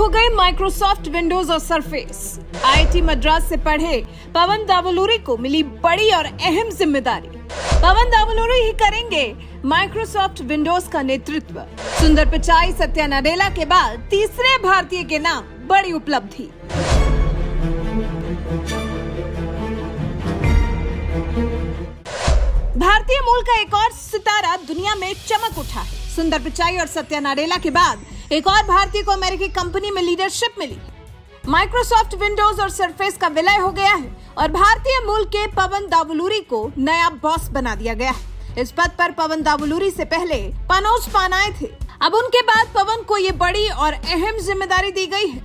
हो गए Microsoft Windows और सरफेस। आईआईटी मद्रास से पढ़े पवन दावलूरी को मिली बड़ी और अहम जिम्मेदारी। पवन दावलूरी ही करेंगे माइक्रोसॉफ्ट विंडोज का नेतृत्व। सुंदर पिचाई, सत्या नाडेला के बाद तीसरे भारतीय के नाम बड़ी उपलब्धि। भारतीय मूल का एक और सितारा दुनिया में चमक उठा है। सुंदर पिचाई और सत्या नाडेला के बाद एक और भारतीय को अमेरिकी कंपनी में लीडरशिप मिली। माइक्रोसॉफ्ट विंडोज और सरफेस का विलय हो गया है और भारतीय मूल के पवन दावलूरी को नया बॉस बना दिया गया है। इस पद पर पवन दावलूरी से पहले पनोज पानाए थे। अब उनके बाद पवन को ये बड़ी और अहम जिम्मेदारी दी गई है।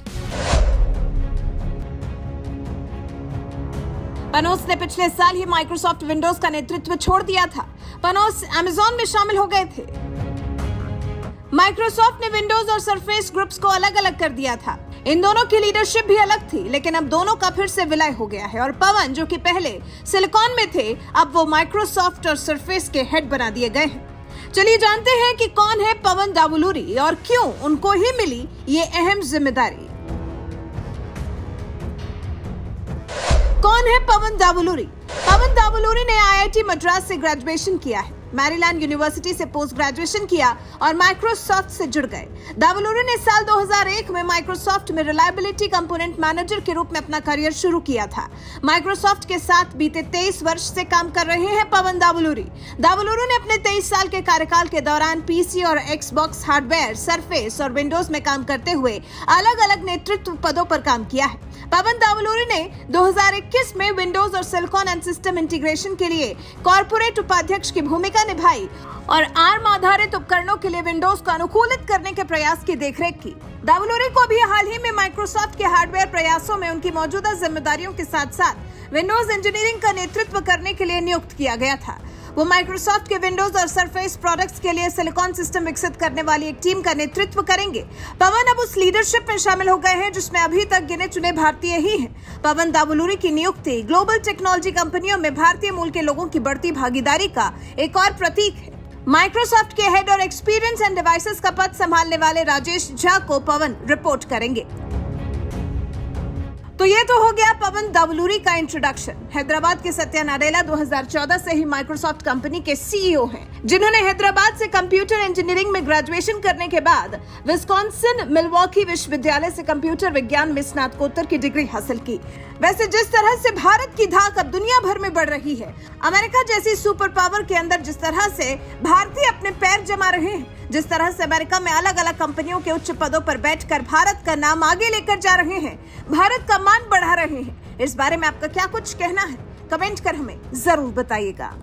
पनोज ने पिछले साल ही माइक्रोसॉफ्ट विंडोज का नेतृत्व छोड़ दिया था। पनोज अमेज़न में शामिल हो गए थे। माइक्रोसॉफ्ट ने विंडोज और सरफेस ग्रुप्स को अलग अलग कर दिया था। इन दोनों की लीडरशिप भी अलग थी, लेकिन अब दोनों का फिर से विलय हो गया है और पवन, जो कि पहले सिलिकॉन में थे, अब वो माइक्रोसॉफ्ट और सरफेस के हेड बना दिए गए हैं। चलिए जानते हैं कि कौन है पवन दावलूरी और क्यों उनको ही मिली ये अहम जिम्मेदारी। कौन है पवन दावलूरी? पवन दावलूरी ने आईआईटी मद्रास से ग्रेजुएशन किया है, मैरीलैंड यूनिवर्सिटी से पोस्ट ग्रेजुएशन किया और माइक्रोसॉफ्ट से जुड़ गए। दावलूरी ने साल 2001 में माइक्रोसॉफ्ट में रिलायबिलिटी कंपोनेंट मैनेजर के रूप में अपना करियर शुरू किया था। माइक्रोसॉफ्ट के साथ बीते 23 वर्ष से काम कर रहे हैं पवन दावलूरी। दावलूरी ने अपने 23 साल के कार्यकाल के दौरान पीसी और एक्सबॉक्स हार्डवेयर, सरफेस और विंडोज में काम करते हुए अलग अलग नेतृत्व पदों पर काम किया है। पवन दावलूरी ने 2021 में विंडोज और सिलिकॉन एंड सिस्टम इंटीग्रेशन के लिए कॉर्पोरेट उपाध्यक्ष की भूमिका निभाई और आर्म आधारित उपकरणों के लिए विंडोज को अनुकूलित करने के प्रयास की देखरेख की। दावलूरी को भी हाल ही में माइक्रोसॉफ्ट के हार्डवेयर प्रयासों में उनकी मौजूदा जिम्मेदारियों के साथ साथ विंडोज इंजीनियरिंग का नेतृत्व करने के लिए नियुक्त किया गया था। वो माइक्रोसॉफ्ट के विंडोज और सरफेस प्रोडक्ट्स के लिए सिलिकॉन सिस्टम विकसित करने वाली एक टीम का नेतृत्व करेंगे। पवन अब उस लीडरशिप में शामिल हो गए हैं जिसमें अभी तक गिने चुने भारतीय ही हैं। पवन दावलूरी की नियुक्ति ग्लोबल टेक्नोलॉजी कंपनियों में भारतीय मूल के लोगों की बढ़ती भागीदारी का एक और प्रतीक है। माइक्रोसॉफ्ट के हेड और एक्सपीरियंस एंड डिवाइसेस का पद संभालने वाले राजेश झा को पवन रिपोर्ट करेंगे। तो ये तो हो गया पवन दावलूरी का इंट्रोडक्शन। हैदराबाद के सत्या नाडेला 2014 से ही माइक्रोसॉफ्ट कंपनी के सीईओ हैं, जिन्होंने हैदराबाद से कंप्यूटर इंजीनियरिंग में ग्रेजुएशन करने के बाद विस्कॉन्सिन मिलवॉकी विश्वविद्यालय से कंप्यूटर विज्ञान में स्नातकोत्तर की डिग्री हासिल की। वैसे जिस तरह से भारत की धाक अब दुनिया भर में बढ़ रही है, अमेरिका जैसी सुपर पावर के अंदर जिस तरह से भारतीय अपने पैर जमा रहे हैं, जिस तरह से अमेरिका में अलग अलग कंपनियों के उच्च पदों पर बैठकर भारत का नाम आगे लेकर जा रहे हैं, भारत का मान बढ़ा रहे हैं, इस बारे में आपका क्या कुछ कहना है? कमेंट कर हमें जरूर बताइएगा।